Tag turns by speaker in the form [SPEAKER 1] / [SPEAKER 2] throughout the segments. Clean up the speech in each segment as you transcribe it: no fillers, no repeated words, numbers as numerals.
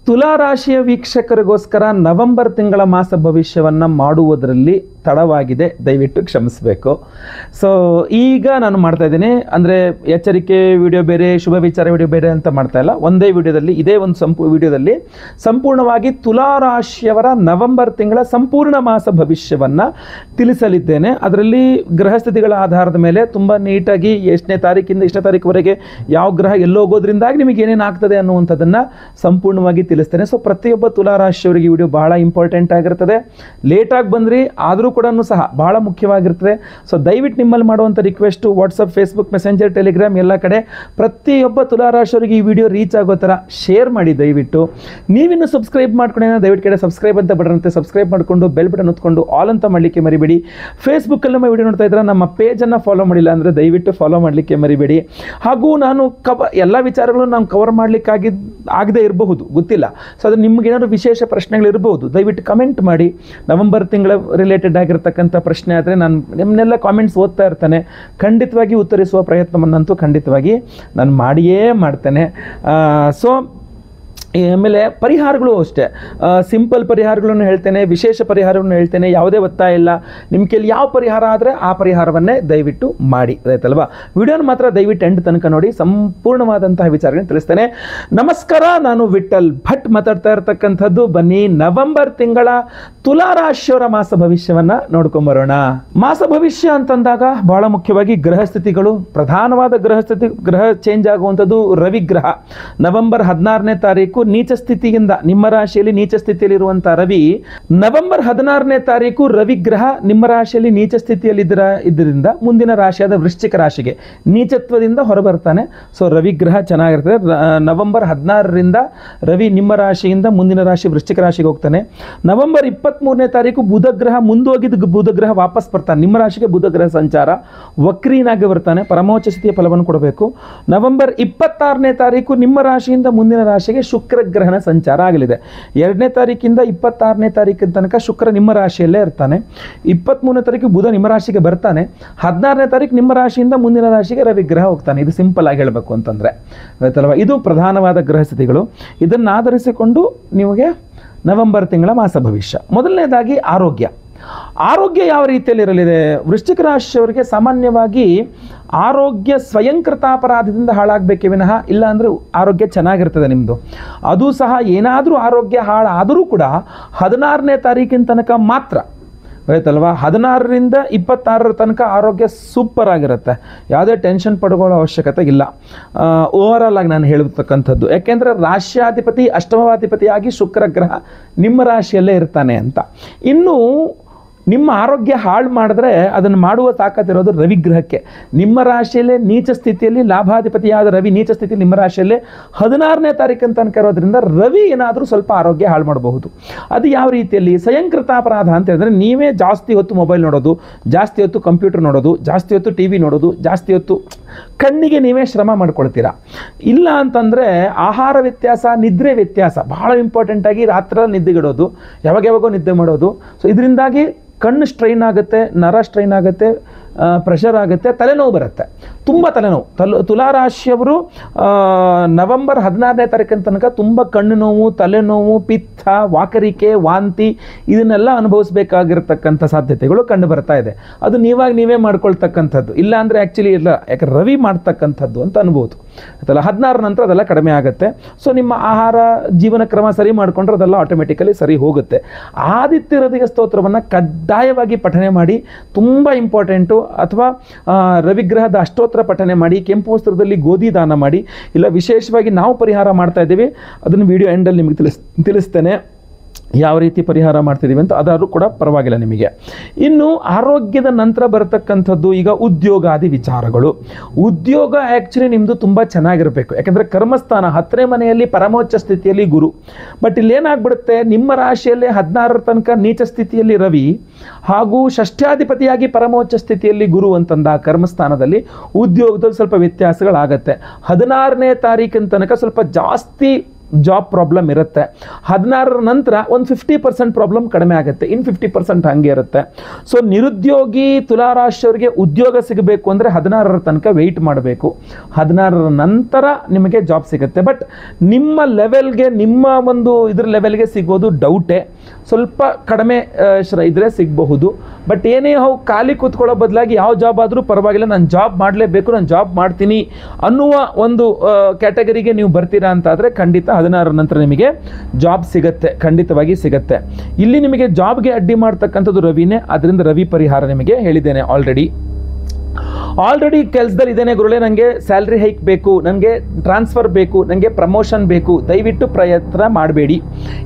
[SPEAKER 1] ತುಲಾ ರಾಶಿಯ ವೀಕ್ಷಕರಿಗೋಸ್ಕರ ನವೆಂಬರ್ ತಿಂಗಳ ಮಾಸ ಭವಿಷ್ಯವನ್ನು ಮಾಡುವುದರಲ್ಲಿ ತಡವಾಗಿದೆ, ದಯವಿಟ್ಟು ಕ್ಷಮಿಸಬೇಕು. ಸೊ ಈಗ ನಾನು ಮಾಡ್ತಾ ಇದ್ದೀನಿ, ಅಂದರೆ ಎಚ್ಚರಿಕೆ ವಿಡಿಯೋ ಬೇರೆ, ಶುಭ ವಿಚಾರ ವಿಡಿಯೋ ಬೇರೆ ಅಂತ ಮಾಡ್ತಾ ಇಲ್ಲ. ಒಂದೇ ವಿಡಿಯೋದಲ್ಲಿ, ಇದೇ ಒಂದು ವಿಡಿಯೋದಲ್ಲಿ ಸಂಪೂರ್ಣವಾಗಿ ತುಲಾ ರಾಶಿಯವರ ನವೆಂಬರ್ ತಿಂಗಳ ಸಂಪೂರ್ಣ ಮಾಸ ಭವಿಷ್ಯವನ್ನು ತಿಳಿಸಲಿದ್ದೇನೆ. ಅದರಲ್ಲಿ ಗ್ರಹಸ್ಥಿತಿಗಳ ಆಧಾರದ ಮೇಲೆ ತುಂಬ ನೀಟಾಗಿ ಎಷ್ಟನೇ ತಾರೀಕಿಂದ ಎಷ್ಟನೇ ತಾರೀಕುವರೆಗೆ ಯಾವ ಗ್ರಹ ಎಲ್ಲೋಗೋದ್ರಿಂದಾಗಿ ನಿಮಗೆ ಏನೇನು ಆಗ್ತದೆ ಅನ್ನುವಂಥದ್ದನ್ನು ಸಂಪೂರ್ಣವಾಗಿ ತಿಳಿಸ್ತೇನೆ. ಸೊ ಪ್ರತಿಯೊಬ್ಬ ತುಲಾ ರಾಶಿಯವರಿಗೆ ವಿಡಿಯೋ ಬಹಳ ಇಂಪಾರ್ಟೆಂಟ್ ಆಗಿರ್ತದೆ. ಲೇಟಾಗಿ ಬಂದ್ರಿ ಆದರೂ ಕೂಡ ಸಹ ಬಹಳ ಮುಖ್ಯವಾಗಿರ್ತದೆ. ಸೊ ದಯವಿಟ್ಟು ನಿಮ್ಮಲ್ಲಿ ಮಾಡುವಂಥ request WhatsApp, Facebook, messenger, Telegram ಎಲ್ಲ ಕಡೆ ಪ್ರತಿಯೊಬ್ಬ ತುಲಾ ರಾಶಿಯವರಿಗೆ ಈ ವಿಡಿಯೋ ರೀಚ್ ಆಗೋ ಥರ ಶೇರ್ ಮಾಡಿ. ದಯವಿಟ್ಟು ನೀವಿನ್ನು ಸಬ್ಸ್ಕ್ರೈಬ್ ಮಾಡ್ಕೊಂಡೇನ ದಯವಿಟ್ಟು ಕಡೆ ಸಬ್ಸ್ಕ್ರೈಬ್ ಅಂತ ಬಟನ್ ಸಬ್ಸ್ಕ್ರೈಬ್ ಮಾಡಿಕೊಂಡು ಬೆಲ್ ಬಟನ್ ಹೊತ್ಕೊಂಡು ಆಲ್ ಅಂತ ಮಾಡಲಿಕ್ಕೆ ಮರಿಬೇಡಿ. ಫೇಸ್ಬುಕ್ಕಲ್ಲಿ ನಮ್ಮ ವಿಡಿಯೋ ನೋಡ್ತಾ ಇದ್ರೆ ನಮ್ಮ ಪೇಜನ್ನು ಫಾಲೋ ಮಾಡಿಲ್ಲ ಅಂದರೆ ದಯವಿಟ್ಟು ಫಾಲೋ ಮಾಡಲಿಕ್ಕೆ ಮರಿಬೇಡಿ. ಹಾಗೂ ನಾನು ಎಲ್ಲ ವಿಚಾರಗಳು ನಾನು ಕವರ್ ಆಗದೇ ಇರಬಹುದು, ಗೊತ್ತಿಲ್ಲ. ಸೊ ಅದು ನಿಮ್ಗೇನಾದ್ರು ವಿಶೇಷ ಪ್ರಶ್ನೆಗಳಿರ್ಬೋದು, ದಯವಿಟ್ಟು ಕಮೆಂಟ್ ಮಾಡಿ. ನವೆಂಬರ್ ತಿಂಗಳ ರಿಲೇಟೆಡ್ ಆಗಿರ್ತಕ್ಕಂಥ ಪ್ರಶ್ನೆ ಆದರೆ ನಾನು ನಿಮ್ಮನ್ನೆಲ್ಲ ಕಾಮೆಂಟ್ಸ್ ಓದ್ತಾ ಇರ್ತೇನೆ. ಖಂಡಿತವಾಗಿ ಉತ್ತರಿಸುವ ಪ್ರಯತ್ನವನ್ನಂತೂ ಖಂಡಿತವಾಗಿ ನಾನು ಮಾಡಿಯೇ ಮಾಡ್ತೇನೆ. ಸೊ ಆಮೇಲೆ ಪರಿಹಾರಗಳು ಅಷ್ಟೇ, ಸಿಂಪಲ್ ಪರಿಹಾರಗಳನ್ನು ಹೇಳ್ತೇನೆ, ವಿಶೇಷ ಪರಿಹಾರವನ್ನು ಹೇಳ್ತೇನೆ. ಯಾವುದೇ ಒತ್ತಾಯ ಇಲ್ಲ. ನಿಮ್ಮ ಕೈಲಿ ಯಾವ ಪರಿಹಾರ ಆದರೆ ಆ ಪರಿಹಾರವನ್ನೇ ದಯವಿಟ್ಟು ಮಾಡಿ, ಆಯ್ತಲ್ವಾ? ವಿಡಿಯೋನ ಮಾತ್ರ ದಯವಿಟ್ಟು ಎಂಡ್ ತನಕ ನೋಡಿ, ಸಂಪೂರ್ಣವಾದಂತಹ ವಿಚಾರಗಳನ್ನು ತಿಳಿಸ್ತೇನೆ. ನಮಸ್ಕಾರ, ನಾನು ವಿಠಲ್ ಭಟ್ ಮಾತಾಡ್ತಾ ಇರತಕ್ಕಂಥದ್ದು. ಬನ್ನಿ ನವೆಂಬರ್ ತಿಂಗಳ ತುಲಾ ರಾಶಿಯವರ ಮಾಸ ಭವಿಷ್ಯವನ್ನು ನೋಡ್ಕೊಂಬರೋಣ. ಮಾಸ ಭವಿಷ್ಯ ಅಂತಂದಾಗ ಬಹಳ ಮುಖ್ಯವಾಗಿ ಗ್ರಹಸ್ಥಿತಿಗಳು, ಪ್ರಧಾನವಾದ ಗ್ರಹ ಚೇಂಜ್ ಆಗುವಂಥದ್ದು ರವಿಗ್ರಹ. ನವೆಂಬರ್ 16ನೇ ತಾರೀಕು ನೀಚ ಸ್ಥಿತಿಯಿಂದ, ನಿಮ್ಮ ರಾಶಿಯಲ್ಲಿ ನೀಚ ಸ್ಥಿತಿಯಲ್ಲಿರುವಂತಹ ರವಿ ನವೆಂಬರ್ 16ನೇ ತಾರೀಕು ರವಿಗ್ರಹ ನಿಮ್ಮ ರಾಶಿಯಲ್ಲಿ ನೀಚ ಸ್ಥಿತಿಯಲ್ಲಿ ಇದರಿಂದ ಮುಂದಿನ ರಾಶಿಯಾದ ವೃಶ್ಚಿಕ ರಾಶಿಗೆ ನೀಚತ್ವದಿಂದ ಹೊರಬರ್ತಾನೆ. ಸೊ ರವಿಗ್ರಹ ಚೆನ್ನಾಗಿರ್ತದೆ. ನವೆಂಬರ್ 16ರಿಂದ ರವಿ ನಿಮ್ಮ ರಾಶಿಯಿಂದ ಮುಂದಿನ ರಾಶಿ ವೃಶ್ಚಿಕ ರಾಶಿಗೆ ಹೋಗ್ತಾನೆ. ನವೆಂಬರ್ 23ನೇ ತಾರೀಕು ಬುಧಗ್ರಹ ಮುಂದೋಗಿದ್ದ ಬುಧಗ್ರಹ ವಾಪಸ್ ಬರ್ತಾನೆ ನಿಮ್ಮ ರಾಶಿಗೆ. ಬುಧಗ್ರಹ ಸಂಚಾರ ವಕ್ರೀನಾಗಿ ಬರ್ತಾನೆ, ಪರಮೋಚ್ಚ ಸ್ಥಿತಿಯ ಫಲವನ್ನು ಕೊಡಬೇಕು. ನವೆಂಬರ್ 26ನೇ ತಾರೀಕು ನಿಮ್ಮ ರಾಶಿಯಿಂದ ಮುಂದಿನ ರಾಶಿಗೆ ಶುಕ್ರ ಗ್ರಹಣ ಸಂಚಾರ ಆಗಲಿದೆ. 2ನೇ ತಾರೀಕಿಂದ 26ನೇ ತಾರೀಕಿನ ತನಕ ಶುಕ್ರ ನಿಮ್ಮ ರಾಶಿಯಲ್ಲೇ ಇರ್ತಾನೆ. 23ನೇ ತಾರೀಕು ಬುಧ ನಿಮ್ಮ ರಾಶಿಗೆ ಬರ್ತಾನೆ. 16ನೇ ತಾರೀಕು ನಿಮ್ಮ ರಾಶಿಯಿಂದ ಮುಂದಿನ ರಾಶಿಗೆ ರವಿಗ್ರಹ ಹೋಗ್ತಾನೆ. ಇದು ಸಿಂಪಲ್ ಆಗಿ ಹೇಳಬೇಕು ಅಂತಂದರೆ, ಆಯ್ತಲ್ವ? ಇದು ಪ್ರಧಾನವಾದ ಗ್ರಹ ಸ್ಥಿತಿಗಳು. ಇದನ್ನು ಆಧರಿಸಿಕೊಂಡು ನಿಮಗೆ ನವೆಂಬರ್ ತಿಂಗಳ ಮಾಸ ಭವಿಷ್ಯ. ಮೊದಲನೇದಾಗಿ ಆರೋಗ್ಯ ಯಾವ ರೀತಿಯಲ್ಲಿ ಇರಲಿದೆ? ವೃಶ್ಚಿಕ ರಾಶಿಯವರಿಗೆ ಸಾಮಾನ್ಯವಾಗಿ ಆರೋಗ್ಯ ಸ್ವಯಂಕೃತಾಪರಾಧದಿಂದ ಹಾಳಾಗಬೇಕೇ ವಿನಃ ಇಲ್ಲ ಅಂದರೆ ಆರೋಗ್ಯ ಚೆನ್ನಾಗಿರ್ತದೆ ನಿಮ್ಮದು. ಅದು ಸಹ ಏನಾದರೂ ಆರೋಗ್ಯ ಹಾಳಾದರೂ ಕೂಡ 16ನೇ ತಾರೀಕಿನ ತನಕ ಮಾತ್ರ, ಆಯ್ತಲ್ವಾ? 16ರಿಂದ 26ರ ತನಕ ಆರೋಗ್ಯ ಸೂಪರ್ ಆಗಿರುತ್ತೆ, ಯಾವುದೇ ಟೆನ್ಷನ್ ಪಡ್ಕೊಳ್ಳೋ ಅವಶ್ಯಕತೆ ಇಲ್ಲ. ಓವರಾಲ್ ಆಗಿ ನಾನು ಹೇಳತಕ್ಕಂಥದ್ದು, ಯಾಕೆಂದರೆ ರಾಶ್ಯಾಧಿಪತಿ ಅಷ್ಟಮಾಧಿಪತಿಯಾಗಿ ಶುಕ್ರ ಗ್ರಹ ನಿಮ್ಮ ರಾಶಿಯಲ್ಲೇ ಇರ್ತಾನೆ ಅಂತ. ಇನ್ನು ನಿಮ್ಮ ಆರೋಗ್ಯ ಹಾಳು ಮಾಡಿದ್ರೆ ಅದನ್ನು ಮಾಡುವ ತಾಕತ್ತಿರೋದು ರವಿಗ್ರಹಕ್ಕೆ. ನಿಮ್ಮ ರಾಶಿಯಲ್ಲೇ ನೀಚ ಸ್ಥಿತಿಯಲ್ಲಿ ಲಾಭಾಧಿಪತಿಯಾದ ರವಿ ನೀಚ ಸ್ಥಿತಿಯಲ್ಲಿ ನಿಮ್ಮ ರಾಶಿಯಲ್ಲೇ 16ನೇ ತಾರೀಕಿನ ತನಕ ಇರೋದ್ರಿಂದ ರವಿ ಏನಾದರೂ ಸ್ವಲ್ಪ ಆರೋಗ್ಯ ಹಾಳು ಮಾಡಬಹುದು. ಅದು ಯಾವ ರೀತಿಯಲ್ಲಿ? ಸ್ವಯಂಕೃತಾಪರಾಧ ಅಂತ ಹೇಳಿದ್ರೆ ನೀವೇ ಜಾಸ್ತಿ ಹೊತ್ತು ಮೊಬೈಲ್ ನೋಡೋದು, ಜಾಸ್ತಿ ಹೊತ್ತು ಕಂಪ್ಯೂಟರ್ ನೋಡೋದು, ಜಾಸ್ತಿ ಹೊತ್ತು ಟಿ ವಿ ನೋಡೋದು, ಜಾಸ್ತಿ ಹೊತ್ತು ಕಣ್ಣಿಗೆ ನೀವೇ ಶ್ರಮ ಮಾಡ್ಕೊಳ್ತೀರಾ. ಇಲ್ಲ ಅಂತಂದರೆ ಆಹಾರ ವ್ಯತ್ಯಾಸ, ನಿದ್ರೆ ವ್ಯತ್ಯಾಸ ಬಹಳ ಇಂಪಾರ್ಟೆಂಟಾಗಿ. ರಾತ್ರಿ ನಿದ್ದೆಗಿಡೋದು, ಯಾವಾಗೋ ನಿದ್ದೆ ಮಾಡೋದು. ಸೊ ಇದರಿಂದಾಗಿ ಕಣ್ಣು ಸ್ಟ್ರೈನ್ ಆಗುತ್ತೆ, ನರ ಸ್ಟ್ರೈನ್ ಆಗುತ್ತೆ, ಪ್ರೆಷರ್ ಆಗುತ್ತೆ, ತಲೆನೋವು ಬರುತ್ತೆ, ತುಂಬ ತಲೆನೋವು. ತುಲಾ ರಾಶಿಯವರು ನವೆಂಬರ್ 16ನೇ ತಾರೀಕಿನ ತನಕ ತುಂಬ ಕಣ್ಣು ನೋವು, ತಲೆನೋವು, ಪಿತ್ತ, ವಾಕರಿಕೆ, ವಾಂತಿ ಇದನ್ನೆಲ್ಲ ಅನುಭವಿಸಬೇಕಾಗಿರ್ತಕ್ಕಂಥ ಸಾಧ್ಯತೆಗಳು ಕಂಡು ಬರ್ತಾ ಇದೆ. ಅದು ನೀವೇ ಮಾಡ್ಕೊಳ್ತಕ್ಕಂಥದ್ದು, ಇಲ್ಲ ಅಂದರೆ ಆ್ಯಕ್ಚುಲಿ ಇಲ್ಲ, ಯಾಕೆ ರವಿ ಮಾಡ್ತಕ್ಕಂಥದ್ದು ಅಂತ ಅನ್ಬೋದು. ಅದಲ್ಲ 16 ನಂತರ ಅದೆಲ್ಲ ಕಡಿಮೆ ಆಗುತ್ತೆ. ಸೊ ನಿಮ್ಮ ಆಹಾರ ಜೀವನ ಕ್ರಮ ಸರಿ ಮಾಡಿಕೊಂಡ್ರೆ ಅದೆಲ್ಲ ಆಟೋಮೆಟಿಕಲಿ ಸರಿ ಹೋಗುತ್ತೆ. ಆದಿತ್ಯ ಹೃದಯ ಸ್ತೋತ್ರವನ್ನು ಕಡ್ಡಾಯವಾಗಿ ಪಠನೆ ಮಾಡಿ, ತುಂಬ ಇಂಪಾರ್ಟೆಂಟು. ಅಥವಾ ರವಿಗ್ರಹದ ಅಷ್ಟೋತ್ತರ ಪಠನೆ ಮಾಡಿ, ಕೆಂಪು ವಸ್ತ್ರದಲ್ಲಿ ಗೋಧಿ ದಾನ ಮಾಡಿ. ಇಲ್ಲ ವಿಶೇಷವಾಗಿ ನಾವು ಪರಿಹಾರ ಮಾಡ್ತಾ ಇದ್ದೀವಿ, ಅದನ್ನು ವಿಡಿಯೋ ಎಂಡಲ್ಲಿ ನಿಮಗೆ ತಿಳಿಸ್ತೇನೆ ಯಾವ ರೀತಿ ಪರಿಹಾರ ಮಾಡ್ತಿದ್ದೀವಿ ಅಂತ. ಅದಾದರೂ ಕೂಡ ಪರವಾಗಿಲ್ಲ ನಿಮಗೆ. ಇನ್ನು ಆರೋಗ್ಯದ ನಂತರ ಬರತಕ್ಕಂಥದ್ದು ಈಗ ಉದ್ಯೋಗಾದಿ ವಿಚಾರಗಳು. ಉದ್ಯೋಗ ಆ್ಯಕ್ಚುಲಿ ನಿಮ್ಮದು ತುಂಬ ಚೆನ್ನಾಗಿರಬೇಕು, ಯಾಕೆಂದರೆ ಕರ್ಮಸ್ಥಾನ 10ನೇ ಮನೆಯಲ್ಲಿ ಪರಮೋಚ್ಚ ಸ್ಥಿತಿಯಲ್ಲಿ ಗುರು. ಬಟ್ ಇಲ್ಲೇನಾಗ್ಬಿಡುತ್ತೆ, ನಿಮ್ಮ ರಾಶಿಯಲ್ಲೇ 16ರ ತನಕ ನೀಚ ಸ್ಥಿತಿಯಲ್ಲಿ ರವಿ ಹಾಗೂ ಷಷ್ಠ್ಯಾಧಿಪತಿಯಾಗಿ ಪರಮೋಚ್ಚ ಸ್ಥಿತಿಯಲ್ಲಿ ಗುರು ಅಂತಂದ ಕರ್ಮಸ್ಥಾನದಲ್ಲಿ ಉದ್ಯೋಗದಲ್ಲಿ ಸ್ವಲ್ಪ ವ್ಯತ್ಯಾಸಗಳಾಗತ್ತೆ. 16ನೇ ತಾರೀಕಿನ ತನಕ ಸ್ವಲ್ಪ ಜಾಸ್ತಿ ಜಾಬ್ ಪ್ರಾಬ್ಲಮ್ ಇರುತ್ತೆ. 16ರ ನಂತರ ಒಂದು 50% ಪ್ರಾಬ್ಲಮ್ ಕಡಿಮೆ ಆಗುತ್ತೆ, ಇನ್ನು 50% ಹಾಗೆ ಇರುತ್ತೆ. ಸೊ ನಿರುದ್ಯೋಗಿ ತುಲಾರಾಶಿಯವರಿಗೆ ಉದ್ಯೋಗ ಸಿಗಬೇಕು ಅಂದರೆ 16ರ ತನಕ ವೆಯ್ಟ್ ಮಾಡಬೇಕು. 16ರ ನಂತರ ನಿಮಗೆ ಜಾಬ್ ಸಿಗುತ್ತೆ. ಬಟ್ ನಿಮ್ಮ ಲೆವೆಲ್ಗೆ, ನಿಮ್ಮ ಒಂದು ಇದ್ರ ಲೆವೆಲ್ಗೆ ಸಿಗೋದು ಡೌಟೇ. ಸ್ವಲ್ಪ ಕಡಿಮೆ ಇದ್ರೆ ಸಿಗಬಹುದು. ಬಟ್ ಏನೇ ಖಾಲಿ ಕೂತ್ಕೊಳ್ಳೋ ಬದಲಾಗಿ ಯಾವ ಜಾಬ್ ಆದರೂ ಪರವಾಗಿಲ್ಲ, ನಾನು ಜಾಬ್ ಮಾಡಲೇಬೇಕು, ನಾನು ಜಾಬ್ ಮಾಡ್ತೀನಿ ಅನ್ನುವ ಒಂದು ಕ್ಯಾಟಗರಿಗೆ ನೀವು ಬರ್ತೀರಾ ಅಂತಾದರೆ ಖಂಡಿತ 16ರ ನಂತರ ನಿಮಗೆ ಜಾಬ್ ಸಿಗುತ್ತೆ, ಖಂಡಿತವಾಗಿ ಸಿಗುತ್ತೆ. ಇಲ್ಲಿ ನಿಮಗೆ ಜಾಬ್ಗೆ ಅಡ್ಡಿ ಮಾಡ್ತಕ್ಕಂಥದ್ದು ರವಿನೇ. ಅದರಿಂದ ರವಿ ಪರಿಹಾರ ನಿಮಗೆ ಹೇಳಿದ್ದೇನೆ ಆಲ್ರೆಡಿ ಕೆಲಸದಲ್ಲಿ ಇದ್ದೇನೆ ಗುರುಳೆ, ನನಗೆ ಸ್ಯಾಲ್ರಿ ಹೈಕ್ ಬೇಕು, ನನಗೆ ಟ್ರಾನ್ಸ್ಫರ್ ಬೇಕು, ನನಗೆ ಪ್ರಮೋಷನ್ ಬೇಕು, ದಯವಿಟ್ಟು ಪ್ರಯತ್ನ ಮಾಡಬೇಡಿ.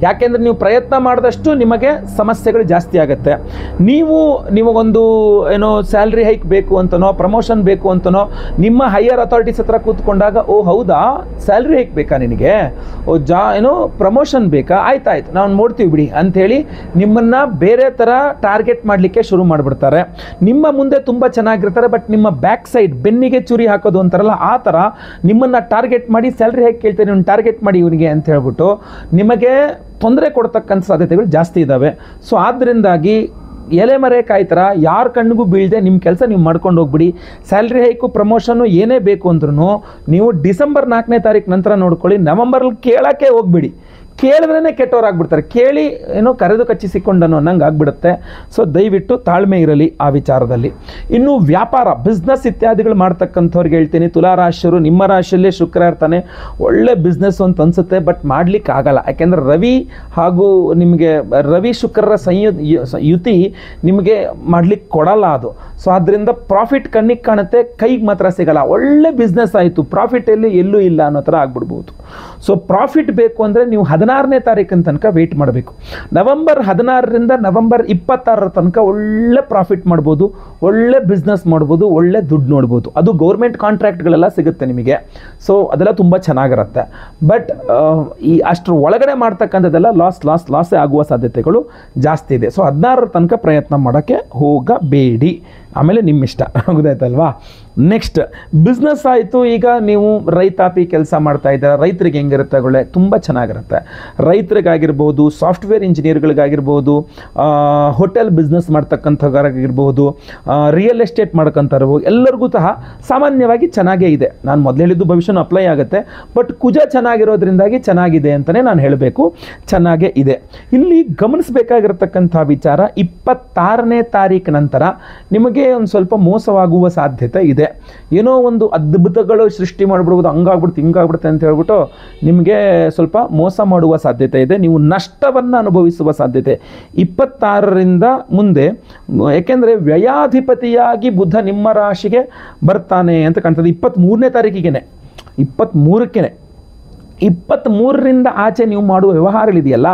[SPEAKER 1] ಯಾಕೆಂದರೆ ನೀವು ಪ್ರಯತ್ನ ಮಾಡಿದಷ್ಟು ನಿಮಗೆ ಸಮಸ್ಯೆಗಳು ಜಾಸ್ತಿ ಆಗುತ್ತೆ. ನಿಮಗೊಂದು ಏನೋ ಸ್ಯಾಲ್ರಿ ಹೈಕ್ ಬೇಕು ಅಂತನೋ, ಪ್ರಮೋಷನ್ ಬೇಕು ಅಂತನೋ ನಿಮ್ಮ ಹೈಯರ್ ಅಥಾರಿಟೀಸ್ ಹತ್ರ ಕೂತ್ಕೊಂಡಾಗ, ಓ ಹೌದಾ ಸ್ಯಾಲ್ರಿ ಹೈಕ್ ಬೇಕಾ ನಿನಗೆ, ಓ ಏನೋ ಪ್ರಮೋಷನ್ ಬೇಕಾ, ಆಯ್ತಾಯ್ತು ನಾವು ನೋಡ್ತೀವಿ ಬಿಡಿ ಅಂಥೇಳಿ ನಿಮ್ಮನ್ನು ಬೇರೆ ಥರ ಟಾರ್ಗೆಟ್ ಮಾಡಲಿಕ್ಕೆ ಶುರು ಮಾಡಿಬಿಡ್ತಾರೆ. ನಿಮ್ಮ ಮುಂದೆ ತುಂಬ ಚೆನ್ನಾಗಿರ್ತಾರೆ, ಬಟ್ ನಿಮ್ಮ ಬ್ಯಾಕ್ ಸೈಡ್ ಬೆನ್ನಿಗೆ ಚುರಿ ಹಾಕೋದು ಅಂತಾರಲ್ಲ, ಆ ಥರ ನಿಮ್ಮನ್ನು ಟಾರ್ಗೆಟ್ ಮಾಡಿ ಸ್ಯಾಲ್ರಿ ಹೇಗೆ ಕೇಳ್ತಾರೆ, ನೀವು ಟಾರ್ಗೆಟ್ ಮಾಡಿ ಇವನಿಗೆ ಅಂತ ಹೇಳ್ಬಿಟ್ಟು ನಿಮಗೆ ತೊಂದರೆ ಕೊಡ್ತಕ್ಕಂಥ ಸಾಧ್ಯತೆಗಳು ಜಾಸ್ತಿ ಇದ್ದಾವೆ. ಸೊ ಆದ್ದರಿಂದಾಗಿ ಎಲೆಮರೆ ಕಾಯಿ ಥರ ಯಾರ ಕಣ್ಣಿಗೂ ಬೀಳದೆ ನಿಮ್ಮ ಕೆಲಸ ನೀವು ಮಾಡ್ಕೊಂಡು ಹೋಗ್ಬಿಡಿ. ಸ್ಯಾಲ್ರಿ ಹೈಕು, ಪ್ರಮೋಷನ್ನು ಏನೇ ಬೇಕು ಅಂದ್ರೂ ನೀವು ಡಿಸೆಂಬರ್ 4ನೇ ತಾರೀಕು ನಂತರ ನೋಡ್ಕೊಳ್ಳಿ. ನವಂಬರಲ್ಲಿ ಕೇಳೋಕ್ಕೆ ಹೋಗ್ಬಿಡಿ. ಕೇಳಿದ್ರೇ ಕೆಟ್ಟವರಾಗ್ಬಿಡ್ತಾರೆ, ಕೇಳಿ ಏನೋ ಕರೆದು ಕಚ್ಚಿಸಿಕೊಂಡನು ಅನ್ನಂಗೆ ಆಗ್ಬಿಡುತ್ತೆ. ಸೊ ದಯವಿಟ್ಟು ತಾಳ್ಮೆ ಇರಲಿ ಆ ವಿಚಾರದಲ್ಲಿ. ಇನ್ನು ವ್ಯಾಪಾರ, ಬಿಸ್ನೆಸ್ ಇತ್ಯಾದಿಗಳು ಮಾಡ್ತಕ್ಕಂಥವ್ರಿಗೆ ಹೇಳ್ತೀನಿ, ತುಲಾರಾಶಿಯವರು ನಿಮ್ಮ ರಾಶಿಯಲ್ಲೇ ಶುಕ್ರ ಇರ್ತಾನೆ, ಒಳ್ಳೆ ಬಿಸ್ನೆಸ್ ಅಂತ ಅನಿಸುತ್ತೆ, ಬಟ್ ಮಾಡ್ಲಿಕ್ಕೆ ಆಗಲ್ಲ. ಯಾಕೆಂದರೆ ರವಿ ಹಾಗೂ ನಿಮಗೆ ರವಿ ಶುಕ್ರರ ಯುತಿ ನಿಮಗೆ ಮಾಡ್ಲಿಕ್ಕೆ ಕೊಡಲ್ಲ ಅದು. ಸೊ ಆದ್ದರಿಂದ ಪ್ರಾಫಿಟ್ ಕಣ್ಣಿಗೆ ಕಾಣುತ್ತೆ, ಕೈಗೆ ಮಾತ್ರ ಸಿಗಲ್ಲ. ಒಳ್ಳೆ ಬಿಸ್ನೆಸ್ ಆಯಿತು, ಪ್ರಾಫಿಟ್ ಎಲ್ಲೂ ಇಲ್ಲ ಅನ್ನೋ ಥರ ಆಗ್ಬಿಡ್ಬೋದು. ಸೊ ಪ್ರಾಫಿಟ್ ಬೇಕು ಅಂದರೆ ನೀವು 16ನೇ ತಾರೀಕಿನ ತನಕ ವೆಯ್ಟ್ ಮಾಡಬೇಕು. ನವಂಬರ್ 16ರಿಂದ ನವಂಬರ್ 26ರ ತನಕ ಒಳ್ಳೆ ಪ್ರಾಫಿಟ್ ಮಾಡ್ಬೋದು, ಒಳ್ಳೆ ಬಿಸ್ನೆಸ್ ಮಾಡ್ಬೋದು, ಒಳ್ಳೆ ದುಡ್ಡು ನೋಡ್ಬೋದು. ಅದು ಗೌರ್ಮೆಂಟ್ ಕಾಂಟ್ರಾಕ್ಟ್ಗಳೆಲ್ಲ ಸಿಗುತ್ತೆ ನಿಮಗೆ. ಸೊ ಅದೆಲ್ಲ ತುಂಬ ಚೆನ್ನಾಗಿರುತ್ತೆ. ಬಟ್ ಈ ಅಷ್ಟರ ಒಳಗಡೆ ಮಾಡ್ತಕ್ಕಂಥದ್ದೆಲ್ಲ ಲಾಸೇ ಆಗುವ ಸಾಧ್ಯತೆಗಳು ಜಾಸ್ತಿ ಇದೆ. ಸೊ 16ರ ತನಕ ಪ್ರಯತ್ನ ಮಾಡೋಕ್ಕೆ ಹೋಗಬೇಡಿ. ಆಮೇಲೆ ನಿಮ್ಮಿಷ್ಟ, ಗೊತ್ತಾಯ್ತಲ್ವಾ. ನೆಕ್ಸ್ಟ್ ಬಿಸ್ನೆಸ್ ಆಯಿತು. ಈಗ ನೀವು ರೈತಾಪಿ ಕೆಲಸ ಮಾಡ್ತಾ ಇದ್ದಾರೆ, ರೈತರಿಗೆ ಹೆಂಗಿರುತ್ತೆ ಒಳ್ಳೆ ತುಂಬ ಚೆನ್ನಾಗಿರುತ್ತೆ. ರೈತರಿಗಾಗಿರ್ಬೋದು, ಸಾಫ್ಟ್ವೇರ್ ಇಂಜಿನಿಯರ್ಗಳಿಗಾಗಿರ್ಬೋದು, ಹೋಟೆಲ್ ಬಿಸ್ನೆಸ್ ಮಾಡ್ತಕ್ಕಂಥವ್ರಿಗಾಗಿರ್ಬೋದು, ರಿಯಲ್ ಎಸ್ಟೇಟ್ ಮಾಡ್ಕೊಂಥವ್ರು ಎಲ್ಲರಿಗೂ ಸಹ ಸಾಮಾನ್ಯವಾಗಿ ಚೆನ್ನಾಗೇ ಇದೆ. ನಾನು ಮೊದಲು ಹೇಳಿದ್ದು ಭವಿಷ್ಯನೂ ಅಪ್ಲೈ ಆಗುತ್ತೆ, ಬಟ್ ಕುಜ ಚೆನ್ನಾಗಿರೋದ್ರಿಂದಾಗಿ ಚೆನ್ನಾಗಿದೆ ಅಂತಲೇ ನಾನು ಹೇಳಬೇಕು, ಚೆನ್ನಾಗೇ ಇದೆ. ಇಲ್ಲಿ ಗಮನಿಸಬೇಕಾಗಿರ್ತಕ್ಕಂಥ ವಿಚಾರ, 26ನೇ ತಾರೀಕು ನಂತರ ನಿಮಗೆ ಒಂದು ಸ್ವಲ್ಪ ಮೋಸವಾಗುವ ಸಾಧ್ಯತೆ ಇದೆ. ಏನೋ ಒಂದು ಅದ್ಭುತಗಳು ಸೃಷ್ಟಿ ಮಾಡಿಬಿಡ್ಬೋದು, ಹಂಗಾಗ್ಬಿಡುತ್ತೆ ಹಿಂಗಾಗ್ಬಿಡುತ್ತೆ ಅಂತ ಹೇಳ್ಬಿಟ್ಟು ನಿಮಗೆ ಸ್ವಲ್ಪ ಮೋಸ ಮಾಡುವ ಸಾಧ್ಯತೆ ಇದೆ. ನೀವು ನಷ್ಟವನ್ನು ಅನುಭವಿಸುವ ಸಾಧ್ಯತೆ 26ರಿಂದ ಮುಂದೆ. ಏಕೆಂದರೆ ವ್ಯಯಾಧಿಪತಿಯಾಗಿ ಬುಧ ನಿಮ್ಮ ರಾಶಿಗೆ ಬರ್ತಾನೆ ಅಂತ ಕಾಣ್ತದೆ 23ನೇ ತಾರೀಕಿಗೆ, 23ರಿಂದ ಆಚೆ ನೀವು ಮಾಡುವ ವ್ಯವಹಾರಗಳಿದೆಯಲ್ಲ,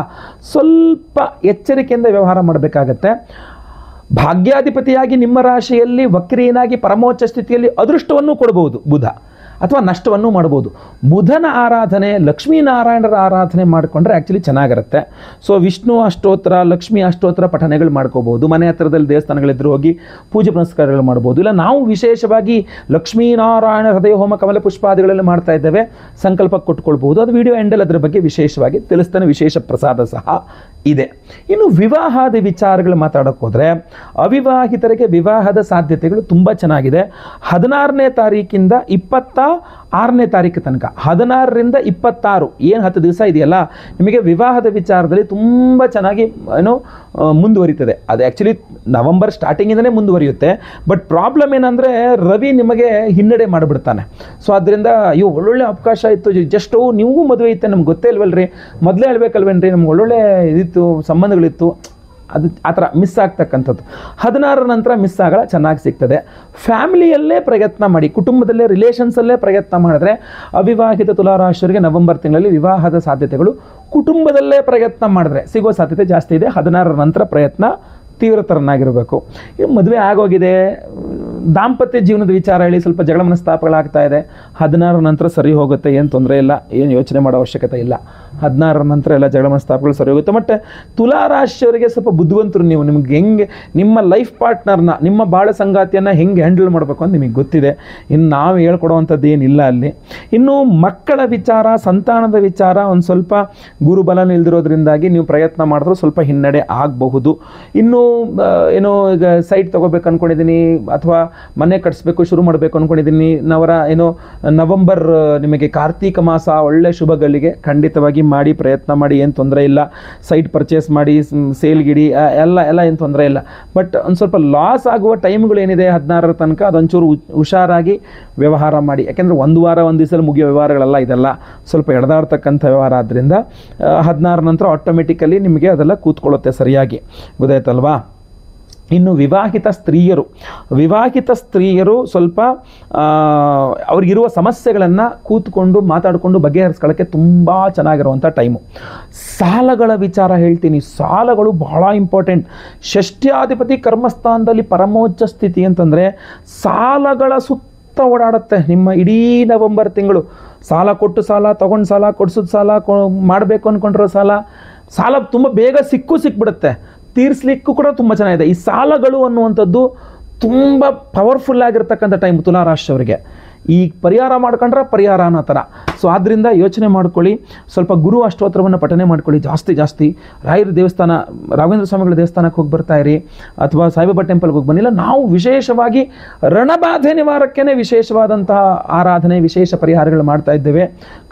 [SPEAKER 1] ಸ್ವಲ್ಪ ಎಚ್ಚರಿಕೆಯಿಂದ ವ್ಯವಹಾರ ಮಾಡಬೇಕಾಗತ್ತೆ. ಭಾಗ್ಯಾಧಿಪತಿಯಾಗಿ ನಿಮ್ಮ ರಾಶಿಯಲ್ಲಿ ವಕ್ರೀನಾಗಿ ಪರಮೋಚ್ಚ ಸ್ಥಿತಿಯಲ್ಲಿ ಅದೃಷ್ಟವನ್ನು ಕೊಡಬಹುದು ಬುಧ, ಅಥವಾ ನಷ್ಟವನ್ನು ಮಾಡ್ಬೋದು. ಬುಧನ ಆರಾಧನೆ, ಲಕ್ಷ್ಮೀನಾರಾಯಣರ ಆರಾಧನೆ ಮಾಡಿಕೊಂಡ್ರೆ ಆ್ಯಕ್ಚುಲಿ ಚೆನ್ನಾಗಿರುತ್ತೆ. ಸೊ ವಿಷ್ಣು ಅಷ್ಟೋತ್ರ, ಲಕ್ಷ್ಮೀ ಅಷ್ಟೋತ್ರ ಪಠನೆಗಳು ಮಾಡ್ಕೋಬೋದು. ಮನೆ ಹತ್ರದಲ್ಲಿ ದೇವಸ್ಥಾನಗಳಿದ್ರೂ ಹೋಗಿ ಪೂಜೆ ಪುನಸ್ಕಾರಗಳು ಮಾಡ್ಬೋದು. ಇಲ್ಲ ನಾವು ವಿಶೇಷವಾಗಿ ಲಕ್ಷ್ಮೀನಾರಾಯಣ ಹೃದಯ ಹೋಮ ಕಮಲ ಪುಷ್ಪಾದಿಗಳಲ್ಲಿ ಮಾಡ್ತಾ ಇದ್ದೇವೆ, ಸಂಕಲ್ಪ ಕೊಟ್ಕೊಳ್ಬೋದು. ಅದು ವಿಡಿಯೋ ಎಂಡಲ್ಲಿ ಅದರ ಬಗ್ಗೆ ವಿಶೇಷವಾಗಿ ತಿಳಿಸ್ತಾನೆ, ವಿಶೇಷ ಪ್ರಸಾದ ಸಹ ಇದೆ. ಇನ್ನು ವಿವಾಹದ ವಿಚಾರಗಳು ಮಾತಾಡೋಕೆ ಹೋದರೆ, ಅವಿವಾಹಿತರಿಗೆ ವಿವಾಹದ ಸಾಧ್ಯತೆಗಳು ತುಂಬ ಚೆನ್ನಾಗಿದೆ. 16ನೇ ತಾರೀಕಿಂದ 26ನೇ ತಾರೀಕು ತನಕ, 16ರಿಂದ 26 ಏನು 10 ದಿವಸ ಇದೆಯಲ್ಲ, ನಿಮಗೆ ವಿವಾಹದ ವಿಚಾರದಲ್ಲಿ ತುಂಬ ಚೆನ್ನಾಗಿ ಮುಂದುವರಿತದೆ. ಅದು ಆ್ಯಕ್ಚುಲಿ ನವಂಬರ್ ಸ್ಟಾರ್ಟಿಂಗಿಂದನೇ ಮುಂದುವರಿಯುತ್ತೆ. ಬಟ್ ಪ್ರಾಬ್ಲಮ್ ಏನಂದರೆ ರವಿ ನಿಮಗೆ ಹಿನ್ನಡೆ ಮಾಡಿಬಿಡ್ತಾನೆ. ಸೊ ಅದರಿಂದ ಅಯ್ಯೋ ಒಳ್ಳೊಳ್ಳೆ ಅವಕಾಶ ಇತ್ತು, ಜಸ್ಟ್ ನೀವು ಮದುವೆ ಇತ್ತು, ನಮ್ಗೆ ಗೊತ್ತೇ ಇಲ್ವಲ್ರಿ, ಮೊದಲೇ ಹೇಳ್ಬೇಕಲ್ವೇನ್ರಿ, ನಮ್ಗೆ ಒಳ್ಳೊಳ್ಳೆ ಇದಿತ್ತು, ಸಂಬಂಧಗಳಿತ್ತು, ಅದು ಆ ಥರ ಮಿಸ್ ಆಗ್ತಕ್ಕಂಥದ್ದು 16ರ ನಂತರ ಮಿಸ್ ಆಗಲ್ಲ, ಚೆನ್ನಾಗಿ ಸಿಗ್ತದೆ. ಫ್ಯಾಮಿಲಿಯಲ್ಲೇ ಪ್ರಯತ್ನ ಮಾಡಿ, ಕುಟುಂಬದಲ್ಲೇ ರಿಲೇಷನ್ಸಲ್ಲೇ ಪ್ರಯತ್ನ ಮಾಡಿದ್ರೆ, ಅವಿವಾಹಿತ ತುಲಾರಾಶಿಯವರಿಗೆ ನವೆಂಬರ್ ತಿಂಗಳಲ್ಲಿ ವಿವಾಹದ ಸಾಧ್ಯತೆಗಳು ಕುಟುಂಬದಲ್ಲೇ ಪ್ರಯತ್ನ ಮಾಡಿದ್ರೆ ಸಿಗೋ ಸಾಧ್ಯತೆ ಜಾಸ್ತಿ ಇದೆ. 16ರ ನಂತರ ಪ್ರಯತ್ನ ತೀವ್ರತರನಾಗಿರಬೇಕು. ಮದುವೆ ಆಗೋಗಿದೆ, ದಾಂಪತ್ಯ ಜೀವನದ ವಿಚಾರ ಹೇಳಿ ಸ್ವಲ್ಪ ಜಗಳ ಮನಸ್ತಾಪಗಳಾಗ್ತಾ ಇದೆ, 16ರ ನಂತರ ಸರಿ ಹೋಗುತ್ತೆ, ಏನು ತೊಂದರೆ ಇಲ್ಲ, ಏನು ಯೋಚನೆ ಮಾಡೋ ಅವಶ್ಯಕತೆ ಇಲ್ಲ. 16ರ ನಂತರ ಎಲ್ಲ ಜಗಳ ಮನಸ್ತಾಪಗಳು ಸರಿ ಹೋಗುತ್ತೆ. ಮತ್ತು ತುಲಾ ರಾಶಿಯವರಿಗೆ ಸ್ವಲ್ಪ ಬುದ್ಧಿವಂತರು ನೀವು. ನಿಮ್ಗೆ ಹೆಂಗೆ ನಿಮ್ಮ ಲೈಫ್ ಪಾರ್ಟ್ನರ್ನ, ನಿಮ್ಮ ಬಾಳ ಸಂಗಾತಿಯನ್ನು ಹೆಂಗೆ ಹ್ಯಾಂಡಲ್ ಮಾಡಬೇಕು ಅಂತ ನಿಮಗೆ ಗೊತ್ತಿದೆ. ಇನ್ನು ನಾವು ಹೇಳ್ಕೊಡುವಂಥದ್ದು ಏನಿಲ್ಲ ಅಲ್ಲಿ. ಇನ್ನು ಮಕ್ಕಳ ವಿಚಾರ, ಸಂತಾನದ ವಿಚಾರ ಒಂದು ಸ್ವಲ್ಪ ಗುರುಬಲ ನಿಲ್ದಿರೋದ್ರಿಂದಾಗಿ ನೀವು ಪ್ರಯತ್ನ ಮಾಡಿದ್ರೂ ಸ್ವಲ್ಪ ಹಿನ್ನಡೆ ಆಗಬಹುದು. ಇನ್ನು ಏನೋ ಈಗ ಸೈಟ್ ತೊಗೋಬೇಕು ಅಂದ್ಕೊಂಡಿದ್ದೀನಿ ಅಥವಾ ಮನೆ ಕಟ್ಸ್ಬೇಕು ಶುರು ಮಾಡಬೇಕು ಅಂದ್ಕೊಂಡಿದ್ದೀನಿ. ನವಂಬರ್ ನಿಮಗೆ ಕಾರ್ತೀಕ ಮಾಸ ಒಳ್ಳೆ ಶುಭಗಳಿಗೆ ಖಂಡಿತವಾಗಿ ಮಾಡಿ, ಪ್ರಯತ್ನ ಮಾಡಿ, ಏನು ತೊಂದರೆ ಇಲ್ಲ. ಸೈಟ್ ಪರ್ಚೇಸ್ ಮಾಡಿ, ಸೇಲ್ಗಿಡಿ ಎಲ್ಲ ಏನು ತೊಂದರೆ ಇಲ್ಲ. ಬಟ್ ಒಂದು ಸ್ವಲ್ಪ ಲಾಸ್ ಆಗುವ ಟೈಮ್ಗಳು ಏನಿದೆ 16ರ ತನಕ ಅದೊಂಚೂರು ಹುಷಾರಾಗಿ ವ್ಯವಹಾರ ಮಾಡಿ. ಯಾಕೆಂದರೆ ಒಂದು ವಾರ ಒಂದು ದಿವಸದಲ್ಲಿ ಮುಗಿಯೋ ವ್ಯವಹಾರಗಳೆಲ್ಲ ಇದೆಲ್ಲ ಸ್ವಲ್ಪ ಎಳೆದಾಡ್ತಕ್ಕಂಥ ವ್ಯವಹಾರ. ಆದ್ದರಿಂದ 16 ನಂತರ ಆಟೋಮೆಟಿಕಲಿ ನಿಮಗೆ ಅದೆಲ್ಲ ಕೂತ್ಕೊಳ್ಳುತ್ತೆ ಸರಿಯಾಗಿ. ಗೊತ್ತಾಯ್ತಲ್ವಾ? ಇನ್ನು ವಿವಾಹಿತ ಸ್ತ್ರೀಯರು ಸ್ವಲ್ಪ ಅವ್ರಿಗಿರುವ ಸಮಸ್ಯೆಗಳನ್ನು ಕೂತ್ಕೊಂಡು ಮಾತಾಡಿಕೊಂಡು ಬಗೆಹರಿಸ್ಕೊಳ್ಳೋಕ್ಕೆ ತುಂಬ ಚೆನ್ನಾಗಿರುವಂಥ ಟೈಮು. ಸಾಲಗಳ ವಿಚಾರ ಹೇಳ್ತೀನಿ. ಸಾಲಗಳು ಬಹಳ ಇಂಪಾರ್ಟೆಂಟ್. ಷಷ್ಠ್ಯಾಧಿಪತಿ ಕರ್ಮಸ್ಥಾನದಲ್ಲಿ ಪರಮೋಚ್ಚ ಸ್ಥಿತಿ ಅಂತಂದರೆ ಸಾಲಗಳ ಸುತ್ತ ಓಡಾಡುತ್ತೆ ನಿಮ್ಮ ಇಡೀ ನವೆಂಬರ್ ತಿಂಗಳು. ಸಾಲ ಕೊಟ್ಟು ಸಾಲ, ತೊಗೊಂಡು ಸಾಲ, ಕೊಡ್ಸೋದು ಸಾಲ, ಮಾಡಬೇಕು ಅಂದ್ಕೊಂಡಿರೋ ಸಾಲ ತುಂಬ ಬೇಗ ಸಿಕ್ಬಿಡುತ್ತೆ. ತೀರಿಸ್ಲಿಕ್ಕೂ ಕೂಡ ತುಂಬ ಚೆನ್ನಾಗಿದೆ. ಈ ಸಾಲಗಳು ಅನ್ನುವಂಥದ್ದು ತುಂಬ ಪವರ್ಫುಲ್ ಆಗಿರ್ತಕ್ಕಂಥ ಟೈಮ್ ತುಲಾ ರಾಶಿಯವರಿಗೆ. ಈ ಪರಿಹಾರ ಮಾಡ್ಕೊಂಡ್ರೆ ಪರಿಹಾರ ಅನ್ನೋ ಥರ. ಸೊ ಆದ್ದರಿಂದ ಯೋಚನೆ ಮಾಡ್ಕೊಳ್ಳಿ. ಸ್ವಲ್ಪ ಗುರು ಅಷ್ಟೋತ್ತರವನ್ನು ಪಠನೆ ಮಾಡ್ಕೊಳ್ಳಿ ಜಾಸ್ತಿ. ರಾಯರ ದೇವಸ್ಥಾನ, ರಾಘವೇಂದ್ರ ಸ್ವಾಮಿಗಳ ದೇವಸ್ಥಾನಕ್ಕೆ ಹೋಗಿ ಬರ್ತಾ ಇರಿ, ಅಥವಾ ಸಾಯಿಬಾಬಾ ಟೆಂಪಲ್ಗೆ ಹೋಗಿ ಬನ್ನಿಲ್ಲ. ನಾವು ವಿಶೇಷವಾಗಿ ರಣಬಾಧೆ ನಿವಾರಕ್ಕೇ ವಿಶೇಷವಾದಂತಹ ಆರಾಧನೆ, ವಿಶೇಷ ಪರಿಹಾರಗಳು ಮಾಡ್ತಾ ಇದ್ದೇವೆ.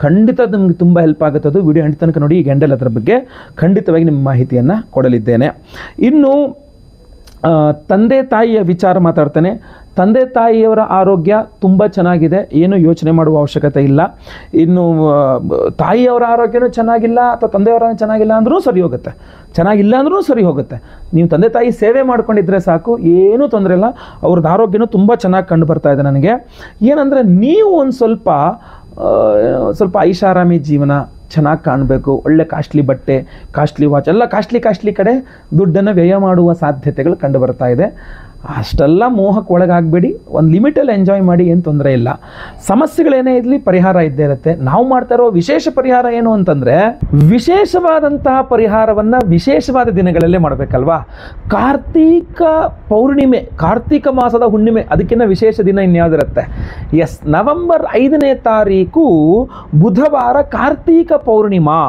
[SPEAKER 1] ಖಂಡಿತ ನಿಮಗೆ ತುಂಬ ಹೆಲ್ಪ್ ಆಗುತ್ತೆ. ಅದು ವಿಡಿಯೋ ಎಂಟು ತನಕ ನೋಡಿ. ಈಗ ಎಂಡಲ್ ಅದರ ಬಗ್ಗೆ ಖಂಡಿತವಾಗಿ ನಿಮ್ಮ ಮಾಹಿತಿಯನ್ನು ಕೊಡಲಿದ್ದೇನೆ. ಇನ್ನು ತಂದೆ ತಾಯಿಯ ವಿಚಾರ ಮಾತಾಡ್ತೇನೆ. ತಂದೆ ತಾಯಿಯವರ ಆರೋಗ್ಯ ತುಂಬ ಚೆನ್ನಾಗಿದೆ, ಏನು ಯೋಚನೆ ಮಾಡುವ ಅವಶ್ಯಕತೆ ಇಲ್ಲ. ಇನ್ನು ತಾಯಿಯವರ ಆರೋಗ್ಯನೂ ಚೆನ್ನಾಗಿಲ್ಲ ಅಥವಾ ತಂದೆಯವರ ಚೆನ್ನಾಗಿಲ್ಲ ಅಂದ್ರೂ ಸರಿ ಹೋಗುತ್ತೆ, ಚೆನ್ನಾಗಿಲ್ಲ ಅಂದ್ರೂ ಸರಿ ಹೋಗುತ್ತೆ. ನೀವು ತಂದೆ ತಾಯಿ ಸೇವೆ ಮಾಡ್ಕೊಂಡಿದ್ರೆ ಸಾಕು, ಏನೂ ತೊಂದರೆ ಇಲ್ಲ. ಅವ್ರದ್ದು ಆರೋಗ್ಯನೂ ತುಂಬ ಚೆನ್ನಾಗಿ ಕಂಡು ಬರ್ತಾ ಇದೆ ನನಗೆ. ಏನಂದರೆ ನೀವು ಒಂದು ಸ್ವಲ್ಪ ಐಷಾರಾಮಿ ಜೀವನ ಚೆನ್ನಾಗಿ ಕಾಣಬೇಕು. ಒಳ್ಳೆ ಕಾಸ್ಟ್ಲಿ ಬಟ್ಟೆ, ಕಾಸ್ಟ್ಲಿ ವಾಚ್ ಎಲ್ಲ ಕಾಸ್ಟ್ಲಿ ಕಡೆ ದುಡ್ಡನ್ನು ವ್ಯಯ ಮಾಡುವ ಸಾಧ್ಯತೆಗಳು ಕಂಡು ಬರ್ತಾ ಇದೆ. ಅಷ್ಟೆಲ್ಲ ಮೋಹಕ್ಕೆ ಒಳಗಾಗಬೇಡಿ. ಒಂದು ಲಿಮಿಟಲ್ಲಿ ಎಂಜಾಯ್ ಮಾಡಿ, ಏನು ತೊಂದರೆ ಇಲ್ಲ. ಸಮಸ್ಯೆಗಳೇನೇ ಇರಲಿ ಪರಿಹಾರ ಇದ್ದೇ ಇರುತ್ತೆ. ನಾವು ಮಾಡ್ತಾ ಇರೋ ವಿಶೇಷ ಪರಿಹಾರ ಏನು ಅಂತಂದರೆ, ವಿಶೇಷವಾದಂತಹ ಪರಿಹಾರವನ್ನು ವಿಶೇಷವಾದ ದಿನಗಳಲ್ಲೇ ಮಾಡಬೇಕಲ್ವಾ. ಕಾರ್ತೀಕ ಪೌರ್ಣಿಮೆ, ಕಾರ್ತೀಕ ಮಾಸದ ಹುಣ್ಣಿಮೆ, ಅದಕ್ಕಿಂತ ವಿಶೇಷ ದಿನ ಇನ್ಯಾವುದಿರುತ್ತೆ? ಎಸ್, ನವೆಂಬರ್ 5ನೇ ತಾರೀಕು ಬುಧವಾರ ಕಾರ್ತೀಕ ಪೌರ್ಣಿಮಾ.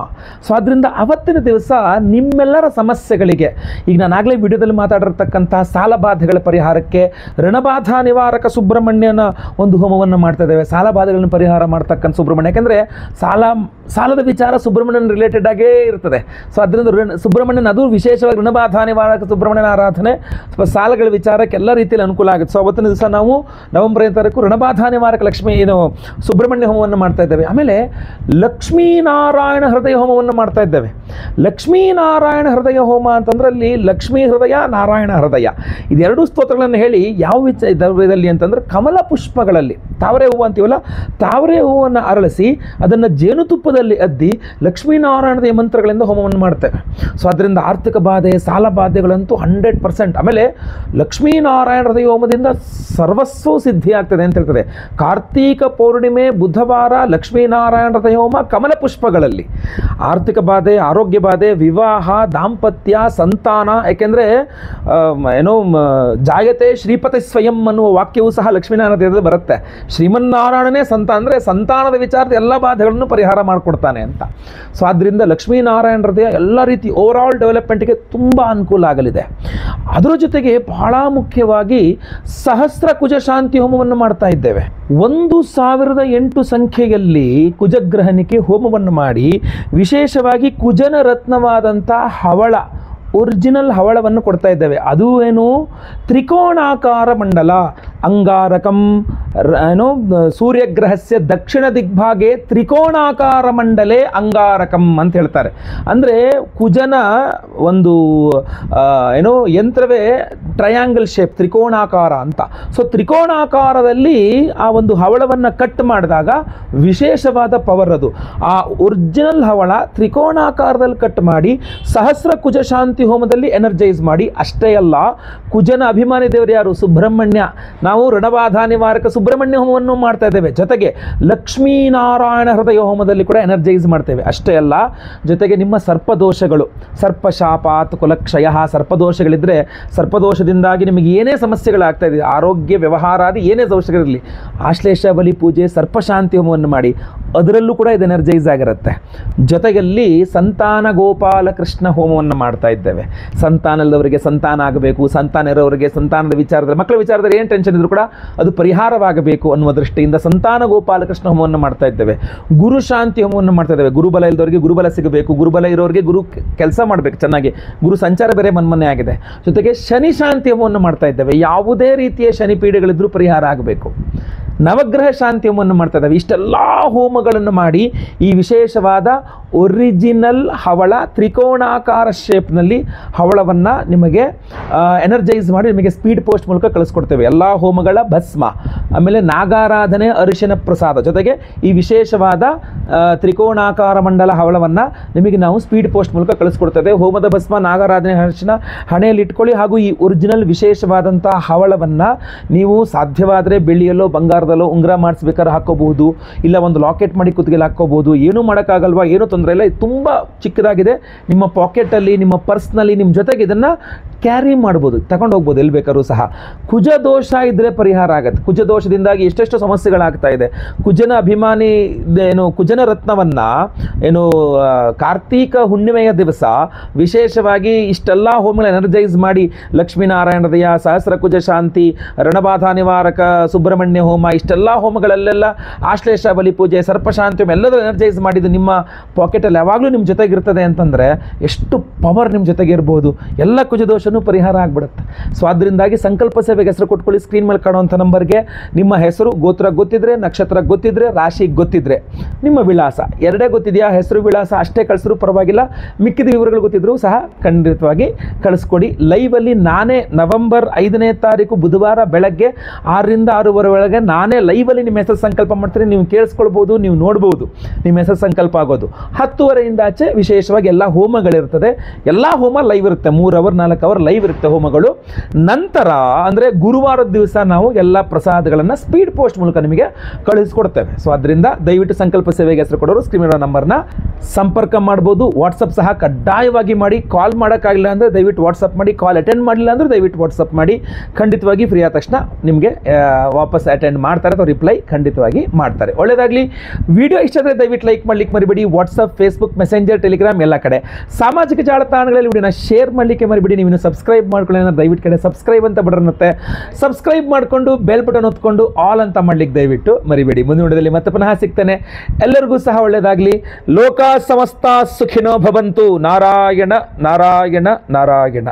[SPEAKER 1] ಸೊ ಅದರಿಂದ ಅವತ್ತಿನ ದಿವಸ ನಿಮ್ಮೆಲ್ಲರ ಸಮಸ್ಯೆಗಳಿಗೆ, ಈಗ ನಾನಾಗಲೇ ವಿಡಿಯೋದಲ್ಲಿ ಮಾತಾಡಿರ್ತಕ್ಕಂಥ ಸಾಲಬಾಧೆಗಳ ಪರಿಹಾರಕ್ಕೆ ಋಣಬಾಧಾ ನಿವಾರಕ ಸುಬ್ರಹ್ಮಣ್ಯನ ಒಂದು ಹೋಮವನ್ನು ಮಾಡ್ತಾ ಇದ್ದೇವೆ. ಸಾಲಬಾಧೆಗಳನ್ನು ಪರಿಹಾರ ಮಾಡ್ತಕ್ಕಂಥ ಸುಬ್ರಹ್ಮಣ್ಯ, ಯಾಕೆಂದರೆ ಸಾಲದ ವಿಚಾರ ಸುಬ್ರಹ್ಮಣ್ಯನ ರಿಲೇಟೆಡ್ ಆಗೇ ಇರ್ತದೆ. ಸೊ ಅದರಿಂದ ಸುಬ್ರಹ್ಮಣ್ಯನ ಅದು ವಿಶೇಷವಾಗಿ ಋಣಬಾಧಾ ನಿವಾರಕ ಸುಬ್ರಹ್ಮಣ್ಯನ ಆರಾಧನೆ, ಸಾಲಗಳ ವಿಚಾರಕ್ಕೆ ಎಲ್ಲ ರೀತಿಯಲ್ಲಿ ಅನುಕೂಲ ಆಗುತ್ತೆ. ಸೊ ಅವತ್ತಿನ ದಿವಸ ನಾವು ನವೆಂಬರ್ 5ನೇ ತಾರೀಕು ಋಣಬಾಧಾ ನಿವಾರಕ ಸುಬ್ರಹ್ಮಣ್ಯ ಹೋಮವನ್ನು ಮಾಡ್ತಾ ಇದ್ದೇವೆ. ಆಮೇಲೆ ಲಕ್ಷ್ಮೀನಾರಾಯಣ ಹೃದಯ ಹೋಮವನ್ನು ಮಾಡ್ತಾ ಇದ್ದೇವೆ. ಲಕ್ಷ್ಮೀನಾರಾಯಣ ಹೃದಯ ಹೋಮ ಅಂತಂದ್ರೆ ಅಲ್ಲಿ ಲಕ್ಷ್ಮೀ ಹೃದಯ, ನಾರಾಯಣ ಹೃದಯ, ಇದೆರಡು ಸ್ತೋತ್ರಗಳನ್ನು ಹೇಳಿ ಯಾವ ವಿಧದಲ್ಲಿ ಅಂತಂದ್ರೆ ಕಮಲ ಪುಷ್ಪಗಳಲ್ಲಿ ತಾವರೆ ಹೂವು ಅಂತೀವಲ್ಲ, ತಾವರೆ ಹೂವನ್ನು ಅರಳಿಸಿ ಅದನ್ನು ಜೇನುತುಪ್ಪದಲ್ಲಿ ಅದ್ದಿ ಲಕ್ಷ್ಮೀನಾರಾಯಣದ ಮಂತ್ರಗಳಿಂದ ಹೋಮವನ್ನು ಮಾಡ್ತೇವೆ. ಸೊ ಅದರಿಂದ ಆರ್ಥಿಕ ಬಾಧೆ, ಸಾಲ ಬಾಧೆಗಳಂತೂ 100%. ಆಮೇಲೆ ಲಕ್ಷ್ಮೀನಾರಾಯಣ ಹೃದಯ ಹೋಮದಿಂದ ಸರ್ವಸ್ವೂ ಸಿದ್ಧಿ ಆಗ್ತದೆ ಅಂತ ಹೇಳ್ತದೆ. ಕಾರ್ತೀಕ ಪೌರ್ಣಿಮೆ ಬುಧವಾರ ಲಕ್ಷ್ಮೀನಾರಾಯಣ ಹೃದಯ ಹೋಮ ಕಮಲ ಪುಷ್ಪಗಳಲ್ಲಿ. ಆರ್ಥಿಕ ಬಾಧೆ, ಆರೋಗ್ಯ ಬಾಧೆ, ವಿವಾಹ, ದಾಂಪತ್ಯ, ಸಂತಾನ, ಯಾಕೆಂದರೆ ಜಾಯತೆ ಶ್ರೀಪತಿ ಸ್ವಯಂ ಅನ್ನುವ ವಾಕ್ಯವೂ ಸಹ ಲಕ್ಷ್ಮೀನಾರಾಯಣ ಬರುತ್ತೆ. ಶ್ರೀಮನ್ನಾರಾಯಣನೇ ಅಂದರೆ ಸಂತಾನದ ವಿಚಾರದ ಎಲ್ಲ ಬಾಧೆಗಳನ್ನು ಪರಿಹಾರ ಮಾಡಿಕೊಡ್ತಾನೆ ಅಂತ. ಸೊ ಆದ್ದರಿಂದ ಲಕ್ಷ್ಮೀನಾರಾಯಣ ಹೃದಯ ಎಲ್ಲ ರೀತಿ ಓವರ್ ಆಲ್ ಡೆವಲಪ್ಮೆಂಟ್ಗೆ ತುಂಬ ಅನುಕೂಲ ಆಗಲಿದೆ. ಅದರ ಜೊತೆಗೆ ಬಹಳ ಮುಖ್ಯವಾಗಿ ಸಹಸ್ರ ಕುಜ ಶಾಂತಿ ಹೋಮವನ್ನು ಮಾಡ್ತಾ ಇದ್ದೇವೆ. 1008 ಸಂಖ್ಯೆಯಲ್ಲಿ ಕುಜಗ್ರಹಣಿಕೆ ಹೋಮವನ್ನು ಮಾಡಿ ವಿಶೇಷವಾಗಿ ಕುಜನ ರತ್ನವಾದಂಥ ಹವಳ, ಒರಿಜಿನಲ್ ಹವಳವನ್ನು ಕೊಡ್ತಾ ಇದ್ದೇವೆ. ಅದು ಏನು, ತ್ರಿಕೋಣಾಕಾರ ಮಂಡಲ, ಅಂಗಾರಕಂ ಸೂರ್ಯಗ್ರಹಸ್ಯ ದಕ್ಷಿಣ ದಿಗ್ಭಾಗೆ ತ್ರಿಕೋಣಾಕಾರ ಮಂಡಲೆ ಅಂಗಾರಕಂ ಅಂತ ಹೇಳ್ತಾರೆ. ಅಂದರೆ ಕುಜನ ಒಂದು ಯಂತ್ರವೇ ಟ್ರಯಾಂಗಲ್ ಶೇಪ್, ತ್ರಿಕೋಣಾಕಾರ ಅಂತ. ಸೊ ತ್ರಿಕೋಣಾಕಾರದಲ್ಲಿ ಆ ಒಂದು ಹವಳವನ್ನು ಕಟ್ ಮಾಡಿದಾಗ ವಿಶೇಷವಾದ ಪವರ್ ಅದು. ಆ ಒರಿಜಿನಲ್ ಹವಳ ತ್ರಿಕೋಣಾಕಾರದಲ್ಲಿ ಕಟ್ ಮಾಡಿ ಸಹಸ್ರ ಕುಜ ಶಾಂತಿ ಹೋಮದಲ್ಲಿ ಎನರ್ಜೈಸ್ ಮಾಡಿ. ಅಷ್ಟೇ ಅಲ್ಲ, ಕುಜನ ಅಭಿಮಾನಿ ದೇವರು ಯಾರು? ಸುಬ್ರಹ್ಮಣ್ಯ. ನಾವು ಋಣಬಾಧ ನಿವಾರಕ ಸುಬ್ರಹ್ಮಣ್ಯ ಹೋಮವನ್ನು ಮಾಡ್ತಾ ಇದ್ದೇವೆ. ಜೊತೆಗೆ ಲಕ್ಷ್ಮೀನಾರಾಯಣ ಹೃದಯ ಹೋಮದಲ್ಲಿ ಕೂಡ ಎನರ್ಜೈಸ್ ಮಾಡ್ತೇವೆ. ಅಷ್ಟೇ ಅಲ್ಲ, ಜೊತೆಗೆ ನಿಮ್ಮ ಸರ್ಪದೋಷಗಳು, ಸರ್ಪಶಾಪಾತ್ ಕುಲಕ್ಷಯ, ಸರ್ಪದೋಷಗಳಿದ್ದರೆ ಸರ್ಪದೋಷದಿಂದಾಗಿ ನಿಮಗೆ ಏನೇ ಸಮಸ್ಯೆಗಳಾಗ್ತಾ ಇದೆ, ಆರೋಗ್ಯ ವ್ಯವಹಾರಾದಿ ಏನೇ ದೋಷಗಳಿರಲಿ, ಆಶ್ಲೇಷ ಬಲಿ ಪೂಜೆ ಸರ್ಪಶಾಂತಿ ಹೋಮವನ್ನು ಮಾಡಿ, ಅದರಲ್ಲೂ ಕೂಡ ಇದು ಎನರ್ಜೈಸ್ ಆಗಿರುತ್ತೆ. ಜೊತೆಗಲ್ಲಿ ಸಂತಾನ ಗೋಪಾಲ ಕೃಷ್ಣ ಹೋಮವನ್ನು ಮಾಡ್ತಾ ಇದ್ದೇವೆ. ಸಂತಾನ ಇಲ್ಲದವರಿಗೆ ಸಂತಾನ ಆಗಬೇಕು, ಸಂತಾನ ಇರೋವರಿಗೆ ಸಂತಾನದ ವಿಚಾರದಲ್ಲಿ, ಮಕ್ಕಳ ವಿಚಾರದಲ್ಲಿ ಏನು ಟೆನ್ಷನ್ ಇದ್ರೂ ಕೂಡ ಅದು ಪರಿಹಾರವಾಗಬೇಕು ಅನ್ನುವ ದೃಷ್ಟಿಯಿಂದ ಸಂತಾನ ಗೋಪಾಲ ಕೃಷ್ಣ ಹೋಮವನ್ನು ಮಾಡ್ತಾ ಇದ್ದೇವೆ. ಗುರು ಶಾಂತಿ ಹೋಮವನ್ನು ಮಾಡ್ತಾ ಇದ್ದೇವೆ. ಗುರುಬಲ ಇಲ್ಲದವರಿಗೆ ಗುರುಬಲ ಸಿಗಬೇಕು, ಗುರುಬಲ ಇರೋರಿಗೆ ಗುರು ಕೆಲಸ ಮಾಡಬೇಕು ಚೆನ್ನಾಗಿ, ಗುರು ಸಂಚಾರ ಬೇರೆ ಮನ್ಮನೆ ಆಗಿದೆ. ಜೊತೆಗೆ ಶನಿ ಶಾಂತಿ ಹೋಮವನ್ನು ಮಾಡ್ತಾ ಇದ್ದೇವೆ. ಯಾವುದೇ ರೀತಿಯ ಶನಿ ಪೀಡೆಗಳಿದ್ರೂ ಪರಿಹಾರ ಆಗಬೇಕು. ನವಗ್ರಹ ಶಾಂತಿ ಹೋಮವನ್ನು ಮಾಡ್ತಾ ಇದ್ದಾವೆ. ಇಷ್ಟೆಲ್ಲ ಹೋಮಗಳನ್ನು ಮಾಡಿ ಈ ವಿಶೇಷವಾದ ಒರಿಜಿನಲ್ ಹವಳ ತ್ರಿಕೋಣಾಕಾರ ಶೇಪ್ನಲ್ಲಿ ಹವಳವನ್ನು ನಿಮಗೆ ಎನರ್ಜೈಸ್ ಮಾಡಿ ನಿಮಗೆ ಸ್ಪೀಡ್ ಪೋಸ್ಟ್ ಮೂಲಕ ಕಳಿಸ್ಕೊಡ್ತೇವೆ. ಎಲ್ಲ ಹೋಮಗಳ ಭಸ್ಮ, ಆಮೇಲೆ ನಾಗಾರಾಧನೆ ಅರಿಶಿನ ಪ್ರಸಾದ, ಜೊತೆಗೆ ಈ ವಿಶೇಷವಾದ ತ್ರಿಕೋಣಾಕಾರ ಮಂಡಲ ಹವಳವನ್ನು ನಿಮಗೆ ನಾವು ಸ್ಪೀಡ್ ಪೋಸ್ಟ್ ಮೂಲಕ ಕಳಿಸ್ಕೊಡ್ತೇವೆ. ಹೋಮದ ಭಸ್ಮ, ನಾಗಾರಾಧನೆ ಅರಿಶಿನ ಹಣೆಯಲ್ಲಿ ಇಟ್ಕೊಳ್ಳಿ. ಹಾಗೂ ಈ ಒರಿಜಿನಲ್ ವಿಶೇಷವಾದಂಥ ಹವಳವನ್ನು ನೀವು ಸಾಧ್ಯವಾದರೆ ಬೆಳ್ಳಿಯಲ್ಲೋ ಬಂಗಾರದಲ್ಲೋ ಉಂಗುರ ಮಾಡಿಸ್ಬೇಕಾದ್ರೆ ಹಾಕೋಬಹುದು, ಇಲ್ಲ ಒಂದು ಲಾಕೆಟ್ ಮಾಡಿ ಕುತ್ತಿಗೆಯಲ್ಲಿ ಹಾಕೋಬಹುದು. ಏನೂ ಮಾಡೋಕ್ಕಾಗಲ್ವಾ? ಏನೂ ತೊಂದರೆ ಇಲ್ಲ. ಇದು ತುಂಬ ಚಿಕ್ಕದಾಗಿದೆ. ನಿಮ್ಮ ಪಾಕೆಟಲ್ಲಿ, ನಿಮ್ಮ ಪರ್ಸ್ನಲ್ಲಿ, ನಿಮ್ಮ ಜೊತೆಗೆ ಇದನ್ನು ಕ್ಯಾರಿ ಮಾಡ್ಬೋದು, ತಗೊಂಡು ಹೋಗ್ಬೋದು ಎಲ್ಲಿ ಬೇಕಾದ್ರೂ ಸಹ. ಕುಜ ದೋಷ ಇದ್ದರೆ ಪರಿಹಾರ ಆಗುತ್ತೆ. ಕುಜ ದೋಷದಿಂದಾಗಿ ಎಷ್ಟೆಷ್ಟು ಸಮಸ್ಯೆಗಳಾಗ್ತಾ ಇದೆ. ಕುಜನ ಅಭಿಮಾನಿ ಕುಜನ ರತ್ನವನ್ನು ಕಾರ್ತೀಕ ಹುಣ್ಣಿಮೆಯ ದಿವಸ ವಿಶೇಷವಾಗಿ ಇಷ್ಟೆಲ್ಲ ಹೋಮಗಳ ಎನರ್ಜೈಸ್ ಮಾಡಿ ಲಕ್ಷ್ಮೀನಾರಾಯಣ ಹೃದಯ, ಸಹಸ್ರ ಕುಜ ಶಾಂತಿ, ರಣಬಾಧ ನಿವಾರಕ ಸುಬ್ರಹ್ಮಣ್ಯ ಹೋಮ, ಇಷ್ಟೆಲ್ಲ ಹೋಮಗಳಲ್ಲೆಲ್ಲ ಆಶ್ಲೇಷ ಬಲಿ ಪೂಜೆ, ಸರ್ಪಶಾಂತಿ ಹೋಮ ಎಲ್ಲದೂ ಎನರ್ಜೈಸ್ ಮಾಡಿದ್ದು ನಿಮ್ಮ ಪಾಕೆಟಲ್ಲಿ ಯಾವಾಗಲೂ ನಿಮ್ಮ ಜೊತೆಗಿರ್ತದೆ ಅಂತಂದರೆ ಎಷ್ಟು ಪವರ್ ನಿಮ್ಮ ಜೊತೆಗೆ ಇರ್ಬೋದು. ಎಲ್ಲ ಕುಜದೋಷನೂ ಪರಿಹಾರ ಆಗಿಬಿಡುತ್ತೆ. ಸೊ ಅದರಿಂದಾಗಿ ಸಂಕಲ್ಪ ಸೇವೆಗೆ ಹೆಸರು ಕೊಟ್ಕೊಳ್ಳಿ. ಸ್ಕ್ರೀನ್ ಮೇಲೆ ಕಾಣುವಂಥ ನಂಬರ್ಗೆ ನಿಮ್ಮ ಹೆಸರು, ಗೋತ್ರ ಗೊತ್ತಿದ್ರೆ, ನಕ್ಷತ್ರ ಗೊತ್ತಿದ್ರೆ, ರಾಶಿ ಗೊತ್ತಿದ್ರೆ, ನಿಮ್ಮ ವಿಳಾಸ ಎರಡೇ ಗೊತ್ತಿದೆಯಾ, ಹೆಸರು ವಿಳಾಸ ಅಷ್ಟೇ ಕಳಿಸಿದ್ರು ಪರವಾಗಿಲ್ಲ, ಮಿಕ್ಕಿದ ವಿವರಗಳು ಗೊತ್ತಿದ್ರು ಸಹ ಖಂಡಿತವಾಗಿ ಕಳಿಸ್ಕೊಡಿ. ಲೈವಲ್ಲಿ ನಾನೇ ನವೆಂಬರ್ 5ನೇ ತಾರೀಕು ಬುಧವಾರ ಬೆಳಗ್ಗೆ 6ರಿಂದ 6:30 ಒಳಗೆ ನಾನೇ ಲೈವಲ್ಲಿ ನಿಮ್ಮ ಹೆಸರು ಸಂಕಲ್ಪ ಮಾಡ್ತೀನಿ. ನೀವು ಕೇಳಿಸ್ಕೊಳ್ಬೋದು, ನೀವು ನೋಡ್ಬೋದು ನಿಮ್ಮ ಹೆಸರು ಸಂಕಲ್ಪ ಆಗೋದು. 10:30ಯಿಂದ ಆಚೆ ವಿಶೇಷವಾಗಿ ಎಲ್ಲ ಹೋಮಗಳಿರ್ತದೆ. ಎಲ್ಲ ಹೋಮ ಲೈವ್ ಇರುತ್ತೆ, 3 ಅವರ್ 4 ಅವರ್ ಲೈವ್ ಇರುತ್ತೆ ಹೋಮಗಳು. ನಂತರ ಅಂದರೆ ಗುರುವಾರದ ದಿವಸ ನಾವು ಎಲ್ಲ ಪ್ರಸಾದಗಳನ್ನು ಸ್ಪೀಡ್ ಪೋಸ್ಟ್ ಮೂಲಕ ನಿಮಗೆ ಕಳಿಸ್ಕೊಡ್ತೇವೆ. ಸೊ ಅದರಿಂದ ದಯವಿಟ್ಟು ಸಂಕಲ್ಪ ಸೇವೆಗೆ ಹೆಸರು ಕೊಡೋರು ಸ್ಕ್ರೀನ್ ನಂಬರ್ನ ಸಂಪರ್ಕ ಮಾಡ್ಬೋದು. ವಾಟ್ಸಪ್ ಸಹ ಕಡ್ಡಾಯವಾಗಿ ಮಾಡಿ. ಕಾಲ್ ಮಾಡೋಕ್ಕಾಗಿಲ್ಲ ಅಂದರೆ ದಯವಿಟ್ಟು ವಾಟ್ಸಪ್ ಮಾಡಿ, ಕಾಲ್ ಅಟೆಂಡ್ ಮಾಡಲಿಲ್ಲ ಅಂದರೆ ದಯವಿಟ್ಟು ವಾಟ್ಸಪ್ ಮಾಡಿ. ಖಂಡಿತವಾಗಿ ಫ್ರೀ ಆದ ತಕ್ಷಣ ನಿಮಗೆ ವಾಪಸ್ ಅಟೆಂಡ್ ಮಾಡ್ತಾರೆ ಅಥವಾ ರಿಪ್ಲೈ ಖಂಡಿತವಾಗಿ ಮಾಡ್ತಾರೆ. ಒಳ್ಳೆಯದಾಗಲಿ. ವಿಡಿಯೋ ಇಷ್ಟ ಆದರೆ ದಯವಿಟ್ಟು ಲೈಕ್ ಮಾಡಲಿಕ್ಕೆ ಮರಿಬೇಡಿ. ವಾಟ್ಸಪ್, ಫೇಸ್ಬುಕ್, ಮೆಸೆಂಜರ್, ಟೆಲಿಗ್ರಾಮ್ ಎಲ್ಲ ಕಡೆ ಸಾಮಾಜಿಕ ಜಾಲತಾಣಗಳಲ್ಲಿ ವಿಡಿಯೋನ ಶೇರ್ ಮಾಡಲಿಕ್ಕೆ ಮರಿಬೇಡಿ. ನೀವು ಸಬ್ಸ್ಕ್ರೈಬ್ ಮಾಡ್ಕೊಳ್ಳಿ ಅಂದರೆ ದಯವಿಟ್ಟು ಕಡೆ ಸಬ್ಸ್ಕ್ರೈಬ್ ಅಂತ ಬರುತ್ತೆ, ಸಬ್ಸ್ಕ್ರೈಬ್ ಮಾಡಿಕೊಂಡು ಬೆಲ್ ಬಟನ್ ಹೊತ್ಕೊಂಡು ಆಲ್ ಅಂತ ಮಾಡಲಿಕ್ಕೆ ದಯವಿಟ್ಟು ಮರಿಬೇಡಿ. ಮುಂದಿನ ವಿಡಿಯೋದಲ್ಲಿ ಮತ್ತೆ ಪುನಃ ಸಿಗ್ತೇನೆ. ಎಲ್ಲರಿಗೂ ಸಹ ಒಳ್ಳೆಯದಾಗಲಿ. ಲೋಕ ಸಮಸ್ತ ಸುಖಿನೋ ಭವಂತು. ನಾರಾಯಣ ನಾರಾಯಣ ನಾರಾಯಣ.